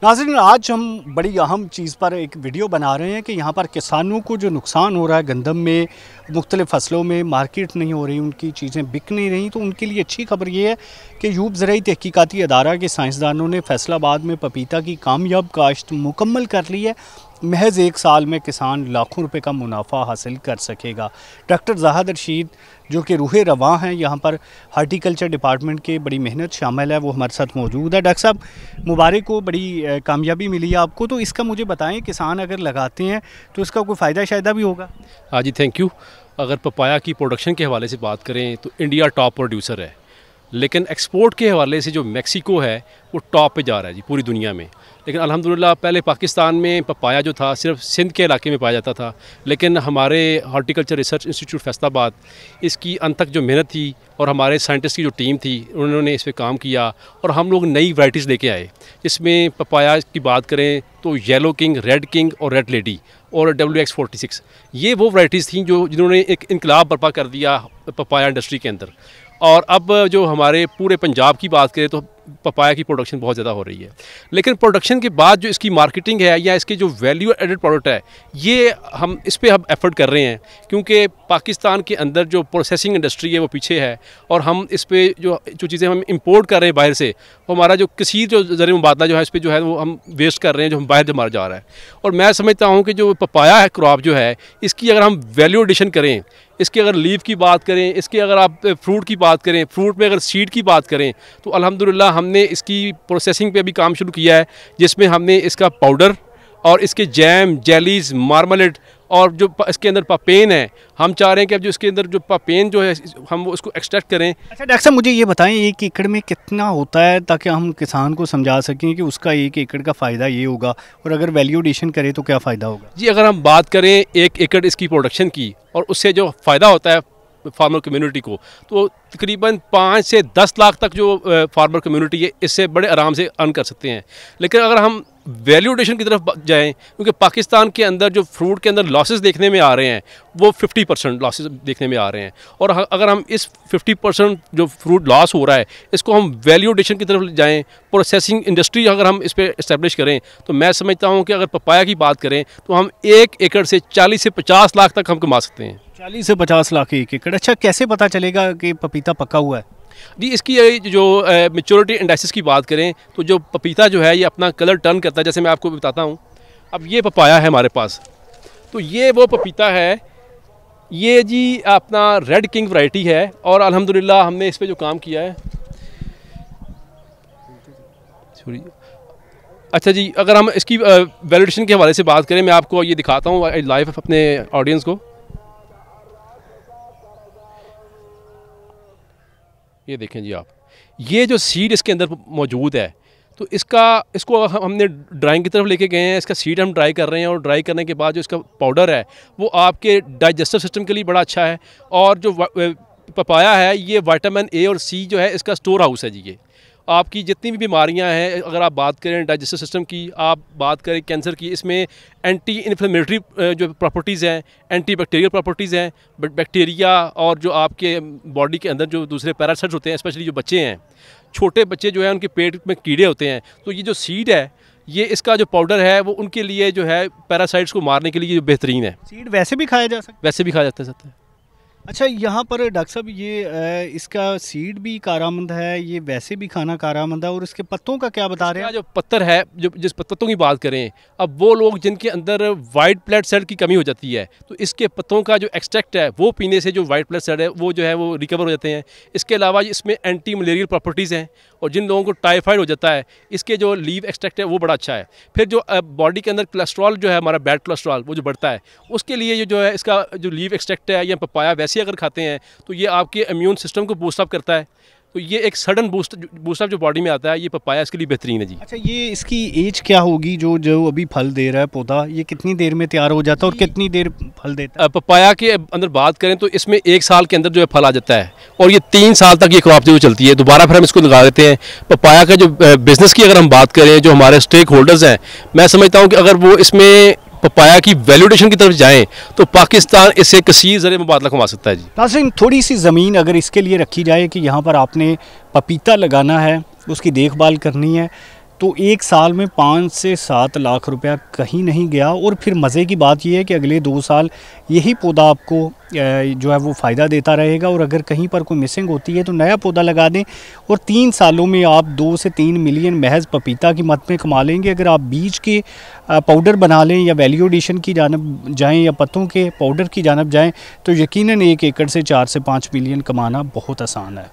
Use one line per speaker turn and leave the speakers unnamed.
नाज़रीन, आज हम बड़ी अहम चीज़ पर एक वीडियो बना रहे हैं कि यहाँ पर किसानों को जो नुकसान हो रहा है गंदम में, मुख्तलिफ़ फसलों में मार्केट नहीं हो रही, उनकी चीज़ें बिक नहीं रही, तो उनके लिए अच्छी खबर ये है कि यूब ज़राई तहकीकाती अदारा के साइंसदानों ने फैसलाबाद में पपीता की कामयाब काश्त मुकम्मल कर ली है। महज 1 साल में किसान लाखों रुपए का मुनाफा हासिल कर सकेगा। डॉक्टर ज़ाहिद रशीद जो कि रूहे रवां हैं, यहाँ पर हार्टिकल्चर डिपार्टमेंट के बड़ी मेहनत शामिल है, वो हमारे साथ मौजूद है। डॉक्टर साहब, मुबारक हो, बड़ी कामयाबी मिली है आपको, तो इसका मुझे बताएं, किसान अगर लगाते हैं तो इसका कोई फ़ायदा शायदा भी होगा?
हाँ जी, थैंक यू। अगर पपाया की प्रोडक्शन के हवाले से बात करें तो इंडिया टॉप प्रोड्यूसर है, लेकिन एक्सपोर्ट के हवाले से जो मैक्सिको है वो टॉप पे जा रहा है जी पूरी दुनिया में। लेकिन अल्हम्दुलिल्लाह पहले पाकिस्तान में पपाया जो था सिर्फ सिंध के इलाके में पाया जाता था, लेकिन हमारे हॉर्टिकल्चर रिसर्च इंस्टीट्यूट फैसलाबाद इसकी अंत तक जो मेहनत थी और हमारे साइंटिस्ट की जो टीम थी उन्होंने इस पर काम किया और हम लोग नई वैराइटीज़ लेके आए। इसमें पपाया की बात करें तो येलो किंग, रेड किंग और रेड लेडी और WX46, ये वो वैराइटीज़ थी जिन्होंने एक इनकलाब बर्पा कर दिया पपाया इंडस्ट्री के अंदर। और अब जो हमारे पूरे पंजाब की बात करें तो पपाया की प्रोडक्शन बहुत ज़्यादा हो रही है, लेकिन प्रोडक्शन के बाद जो इसकी मार्केटिंग है या इसके जो वैल्यू एडेड प्रोडक्ट है, ये हम इस पे हम एफर्ट कर रहे हैं, क्योंकि पाकिस्तान के अंदर जो प्रोसेसिंग इंडस्ट्री है वो पीछे है और हम इस पे जो चीज़ें हम इंपोर्ट कर रहे हैं बाहर से, वो हमारा जो कसीर जो ज़रिए मुबादला जो है इस पर जो है वो हम वेस्ट कर रहे हैं, जो हम बाहर हमारा जा रहा है। और मैं समझता हूँ कि जो पपाया है क्रॉप जो है, इसकी अगर हम वैल्यू एडिशन करें, इसके अगर लीव की बात करें, इसके अगर आप फ्रूट की बात करें, फ्रूट में अगर सीड की बात करें, तो अल्हम्दुलिल्लाह हमने इसकी प्रोसेसिंग पे अभी काम शुरू किया है, जिसमें हमने इसका पाउडर और इसके जैम, जेलीज़, मार्मलेट और जो इसके अंदर पापेन है, हम चाह रहे हैं कि अब जो इसके अंदर जो पापेन जो है हम उसको एक्सट्रैक्ट करें।
अच्छा डॉक्टर साहब, मुझे ये बताएं 1 एकड़ में कितना होता है, ताकि हम किसान को समझा सकें कि उसका 1 एकड़ का फ़ायदा ये होगा, और अगर वैल्यू एडिशन करें तो क्या फ़ायदा होगा?
जी, अगर हम बात करें 1 एकड़ इसकी प्रोडक्शन की और उससे जो फ़ायदा होता है फार्मर कम्युनिटी को, तो तकरीबन 5 से 10 लाख तक जो फार्मर कम्युनिटी है इससे बड़े आराम से अर्न कर सकते हैं। लेकिन अगर हम वैल्यू एडिशन की तरफ जाएं, क्योंकि पाकिस्तान के अंदर जो फ्रूट के अंदर लॉसेस देखने में आ रहे हैं वो 50% लॉसेस देखने में आ रहे हैं, और अगर हम इस 50% जो फ्रूट लॉस हो रहा है इसको हम वैल्यू एडिशन की तरफ जाएं, प्रोसेसिंग इंडस्ट्री अगर हम इस पर इस्टेब्लिश करें, तो मैं समझता हूँ कि अगर पपाया की बात करें तो हम 1 एकड़ से 40 से 50 लाख तक हम कमा सकते हैं।
40 से 50 लाख 1 एकड़। अच्छा, कैसे पता चलेगा कि पपीता पका हुआ है?
जी, इसकी जो मैच्योरिटी इंडाइसिस की बात करें तो जो पपीता जो है ये अपना कलर टर्न करता है, जैसे मैं आपको बताता हूँ। अब ये पपाया है हमारे पास, तो ये वो पपीता है, ये जी अपना रेड किंग वैरायटी है, और अल्हम्दुलिल्लाह हमने इस पे जो काम किया है। अच्छा जी, अगर हम इसकी वैलिडेशन के हवाले से बात करें, मैं आपको ये दिखाता हूँ लाइव अपने ऑडियंस को। ये देखें जी आप, ये जो सीड इसके अंदर मौजूद है, तो इसको हमने ड्राइंग की तरफ लेके गए हैं। इसका सीड हम ड्राई कर रहे हैं, और ड्राई करने के बाद जो इसका पाउडर है वो आपके डाइजेस्टिव सिस्टम के लिए बड़ा अच्छा है। और जो पपाया है ये विटामिन A और C जो है इसका स्टोर हाउस है जी। ये आपकी जितनी भी बीमारियां हैं, अगर आप बात करें डाइजेस्टिव सिस्टम की, आप बात करें कैंसर की, इसमें एंटी इन्फ्लेमेटरी जो प्रॉपर्टीज़ हैं, एंटी बैक्टीरियल प्रॉपर्टीज़ हैं, बैक्टीरिया और जो आपके बॉडी के अंदर जो दूसरे पैरासाइट्स होते हैं, स्पेशली जो बच्चे हैं, छोटे बच्चे जो है उनके पेट में कीड़े होते हैं, तो ये जो सीड है, ये इसका जो पाउडर है वो उनके लिए जो है पैरासाइट्स को मारने के लिए बेहतरीन है।
सीड वैसे भी खाया जा सकता है?
वैसे भी खाया जाता है।
अच्छा, यहाँ पर डॉक्टर साहब ये इसका सीड भी कारामंद है, ये वैसे भी खाना कारामंद है, और इसके पत्तों का क्या बता रहे हैं?
जो पत्तर है, जो जिस पत्तों की बात करें, अब वो लोग जिनके अंदर वाइट ब्लड सेल की कमी हो जाती है, तो इसके पत्तों का जो एक्सट्रैक्ट है वो पीने से जो वाइट ब्लड सेल है वो जो है वो रिकवर हो जाते हैं। इसके अलावा इसमें एंटी मलेरियल प्रॉपर्टीज़ हैं, और जिन लोगों को टाइफाइड हो जाता है, इसके जो लीव एक्सट्रैक्ट है वो बड़ा अच्छा है। फिर जो बॉडी के अंदर कोलेस्ट्रॉल जो है हमारा बैड कोलेस्ट्रॉल वो जो बढ़ता है, उसके लिए जो है इसका जो लीव एक्सट्रैक्ट है या पपाया वैसे अगर खाते हैं तो ये आपके इम्यून सिस्टम को बूस्ट अप करता है। तो ये एक सडन बूस्टअप जो बॉडी में आता है, ये पपाया इसके लिए बेहतरीन है जी।
अच्छा, ये इसकी एज क्या होगी जो अभी फल दे रहा है पौधा, ये कितनी देर में तैयार हो जाता है और कितनी देर फल देता है?
पपाया के अंदर बात करें तो इसमें 1 साल के अंदर जो है फल आ जाता है, और ये 3 साल तक ये क्रॉप जो चलती है, दोबारा फिर हम इसको लगा देते हैं। पपाया का जो बिज़नेस की अगर हम बात करें, जो हमारे स्टेक होल्डर्स हैं, मैं समझता हूँ कि अगर वो इसमें पपाया की वैल्यूडेशन की तरफ जाएं तो पाकिस्तान इससे कसीर ज़रिए मुबादला कमा सकता है जी।
नाज़रीन, थोड़ी सी ज़मीन अगर इसके लिए रखी जाए कि यहाँ पर आपने पपीता लगाना है, उसकी देखभाल करनी है, तो एक साल में 5 से 7 लाख रुपया कहीं नहीं गया। और फिर मज़े की बात यह है कि अगले 2 साल यही पौधा आपको जो है वो फ़ायदा देता रहेगा। और अगर कहीं पर कोई मिसिंग होती है तो नया पौधा लगा दें और 3 सालों में आप 2 से 3 मिलियन महज पपीता की मद में कमा लेंगे। अगर आप बीज के पाउडर बना लें या वैल्यू एडिशन की जानब जाएँ या पत्तों के पाउडर की जानब जाएँ तो यकीनन 1 एकड़ से 4 से 5 मिलियन कमाना बहुत आसान है।